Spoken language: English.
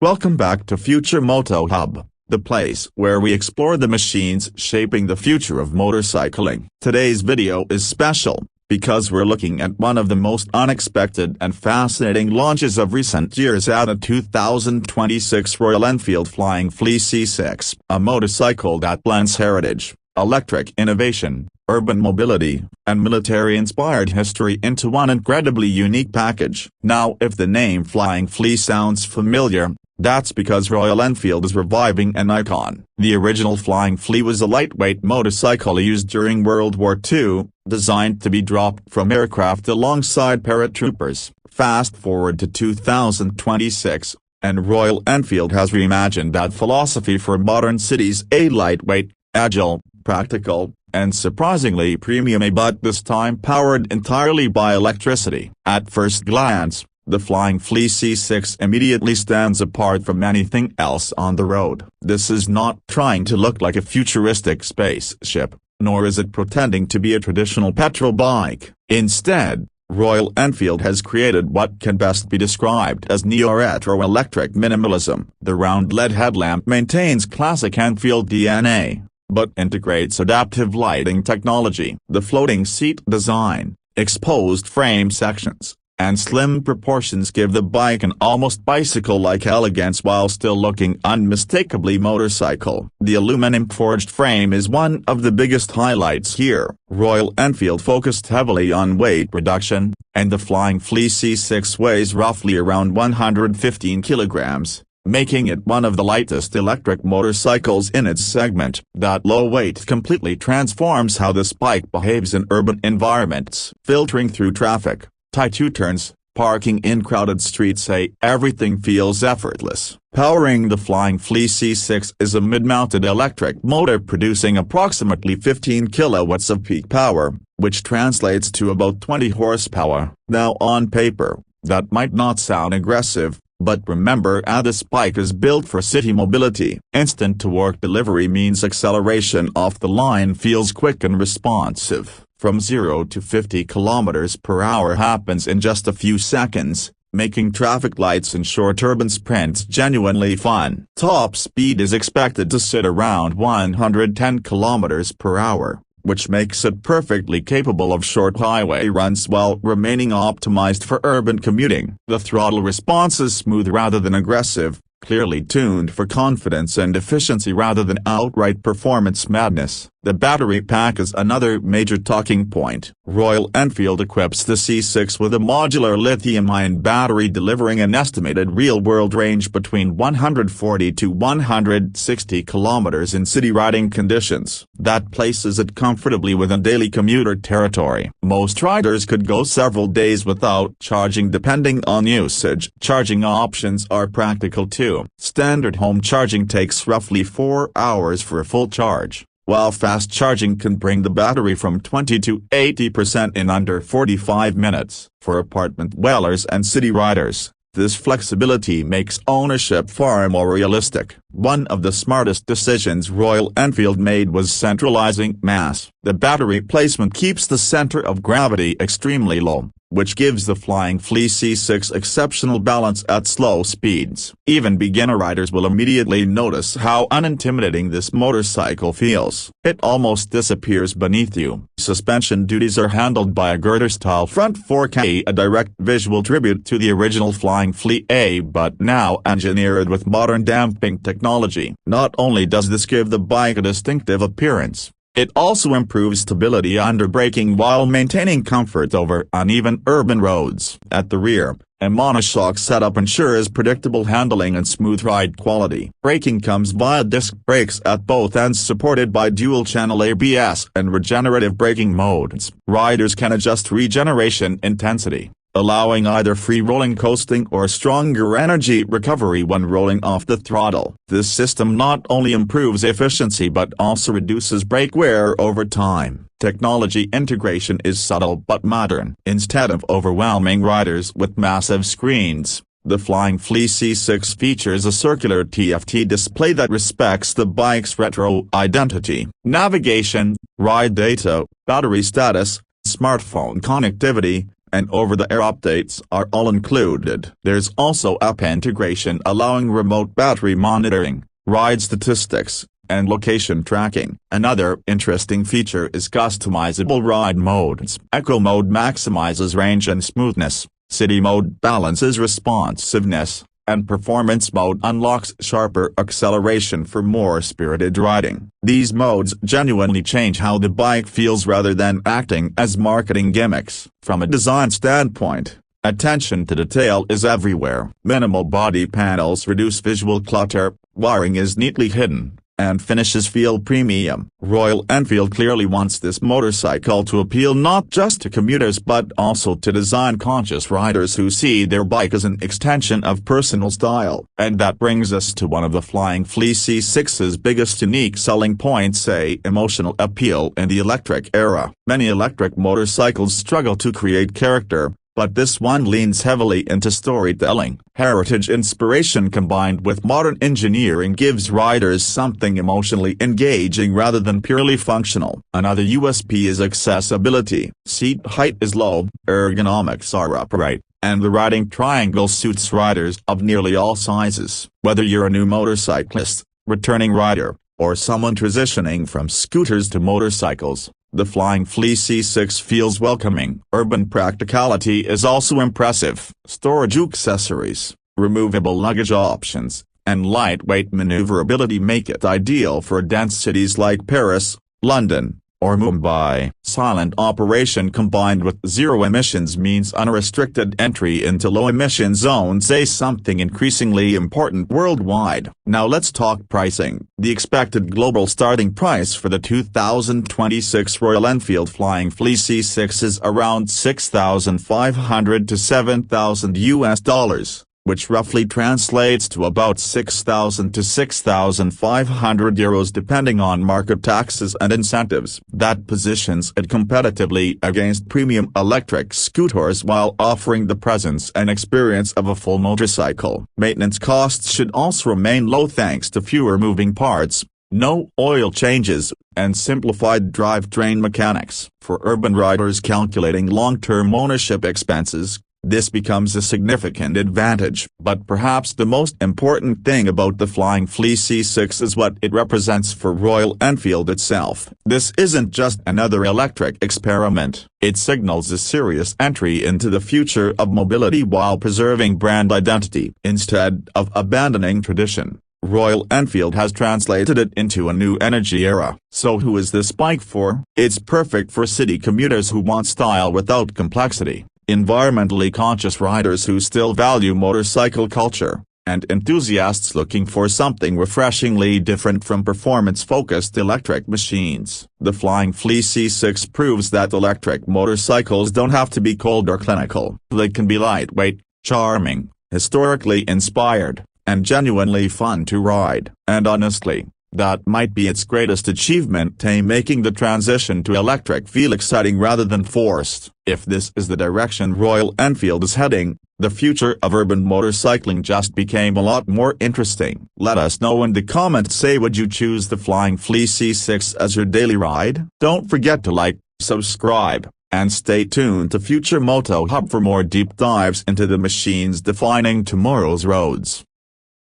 Welcome back to Future Moto Hub, the place where we explore the machines shaping the future of motorcycling. Today's video is special, because we're looking at one of the most unexpected and fascinating launches of recent years at a 2026 Royal Enfield Flying Flea C6, a motorcycle that blends heritage, electric innovation, urban mobility, and military-inspired history into one incredibly unique package. Now, if the name Flying Flea sounds familiar, that's because Royal Enfield is reviving an icon. The original Flying Flea was a lightweight motorcycle used during World War II, designed to be dropped from aircraft alongside paratroopers. Fast forward to 2026, and Royal Enfield has reimagined that philosophy for modern cities: a lightweight, agile, practical, and surprisingly premium, but this time powered entirely by electricity. At first glance, the Flying Flea C6 immediately stands apart from anything else on the road. This is not trying to look like a futuristic spaceship, nor is it pretending to be a traditional petrol bike. Instead, Royal Enfield has created what can best be described as neo-retro electric minimalism. The round LED headlamp maintains classic Enfield DNA, but integrates adaptive lighting technology. The floating seat design, exposed frame sections, and slim proportions give the bike an almost bicycle-like elegance while still looking unmistakably motorcycle. The aluminum-forged frame is one of the biggest highlights here. Royal Enfield focused heavily on weight reduction, and the Flying Flea C6 weighs roughly around 115 kilograms, making it one of the lightest electric motorcycles in its segment. That low weight completely transforms how this bike behaves in urban environments. Filtering through traffic, tight U-turns, parking in crowded streets, everything feels effortless. Powering the Flying Flea C6 is a mid-mounted electric motor producing approximately 15 kilowatts of peak power, which translates to about 20 horsepower. Now, on paper, that might not sound aggressive, but remember, this bike is built for city mobility. Instant-to-work delivery means acceleration off the line feels quick and responsive. From 0 to 50 kilometers per hour happens in just a few seconds, making traffic lights and short urban sprints genuinely fun. Top speed is expected to sit around 110 kilometers per hour, which makes it perfectly capable of short highway runs while remaining optimized for urban commuting. The throttle response is smooth rather than aggressive, clearly tuned for confidence and efficiency rather than outright performance madness. The battery pack is another major talking point. Royal Enfield equips the C6 with a modular lithium-ion battery delivering an estimated real-world range between 140 to 160 kilometers in city riding conditions. That places it comfortably within daily commuter territory. Most riders could go several days without charging depending on usage. Charging options are practical too. Standard home charging takes roughly 4 hours for a full charge, while fast charging can bring the battery from 20 to 80% in under 45 minutes. For apartment dwellers and city riders, this flexibility makes ownership far more realistic. One of the smartest decisions Royal Enfield made was centralizing mass. The battery placement keeps the center of gravity extremely low, which gives the Flying Flea C6 exceptional balance at slow speeds. Even beginner riders will immediately notice how unintimidating this motorcycle feels. It almost disappears beneath you. Suspension duties are handled by a girder-style front fork, a direct visual tribute to the original Flying Flea but now engineered with modern damping technology. Not only does this give the bike a distinctive appearance, it also improves stability under braking while maintaining comfort over uneven urban roads. At the rear, a monoshock setup ensures predictable handling and smooth ride quality. Braking comes via disc brakes at both ends supported by dual-channel ABS and regenerative braking modes. Riders can adjust regeneration intensity, allowing either free-rolling coasting or stronger energy recovery when rolling off the throttle. This system not only improves efficiency but also reduces brake wear over time. Technology integration is subtle but modern. Instead of overwhelming riders with massive screens, the Flying Flea C6 features a circular TFT display that respects the bike's retro identity. Navigation, ride data, battery status, smartphone connectivity, and over-the-air updates are all included. There's also app integration allowing remote battery monitoring, ride statistics, and location tracking. Another interesting feature is customizable ride modes. Eco mode maximizes range and smoothness, city mode balances responsiveness, and performance mode unlocks sharper acceleration for more spirited riding. These modes genuinely change how the bike feels rather than acting as marketing gimmicks. From a design standpoint, attention to detail is everywhere. Minimal body panels reduce visual clutter, wiring is neatly hidden, and finishes feel premium. Royal Enfield clearly wants this motorcycle to appeal not just to commuters but also to design-conscious riders who see their bike as an extension of personal style. And that brings us to one of the Flying Flea C6's biggest unique selling points: emotional appeal in the electric era. Many electric motorcycles struggle to create character, but this one leans heavily into storytelling. Heritage inspiration combined with modern engineering gives riders something emotionally engaging rather than purely functional. Another USP is accessibility. Seat height is low, ergonomics are upright, and the riding triangle suits riders of nearly all sizes. Whether you're a new motorcyclist, returning rider, or someone transitioning from scooters to motorcycles, the Flying Flea C6 feels welcoming. Urban practicality is also impressive. Storage accessories, removable luggage options, and lightweight maneuverability make it ideal for dense cities like Paris, London, or Mumbai. Silent operation combined with zero emissions means unrestricted entry into low-emission zones, something increasingly important worldwide. Now let's talk pricing. The expected global starting price for the 2026 Royal Enfield Flying Flea C6 is around $6,500 to $7,000, which roughly translates to about €6,000 to €6,500 depending on market taxes and incentives. That positions it competitively against premium electric scooters while offering the presence and experience of a full motorcycle. Maintenance costs should also remain low thanks to fewer moving parts, no oil changes, and simplified drivetrain mechanics. For urban riders calculating long-term ownership expenses, this becomes a significant advantage. But perhaps the most important thing about the Flying Flea C6 is what it represents for Royal Enfield itself. This isn't just another electric experiment. It signals a serious entry into the future of mobility while preserving brand identity. Instead of abandoning tradition, Royal Enfield has translated it into a new energy era. So who is this bike for? It's perfect for city commuters who want style without complexity, environmentally conscious riders who still value motorcycle culture, and enthusiasts looking for something refreshingly different from performance-focused electric machines. The Flying Flea C6 proves that electric motorcycles don't have to be cold or clinical. They can be lightweight, charming, historically inspired, and genuinely fun to ride. And honestly, that might be its greatest achievement, making the transition to electric feel exciting rather than forced. If this is the direction Royal Enfield is heading, the future of urban motorcycling just became a lot more interesting. Let us know in the comments. Would you choose the Flying Flea C6 as your daily ride? Don't forget to like, subscribe, and stay tuned to Future Moto Hub for more deep dives into the machines defining tomorrow's roads.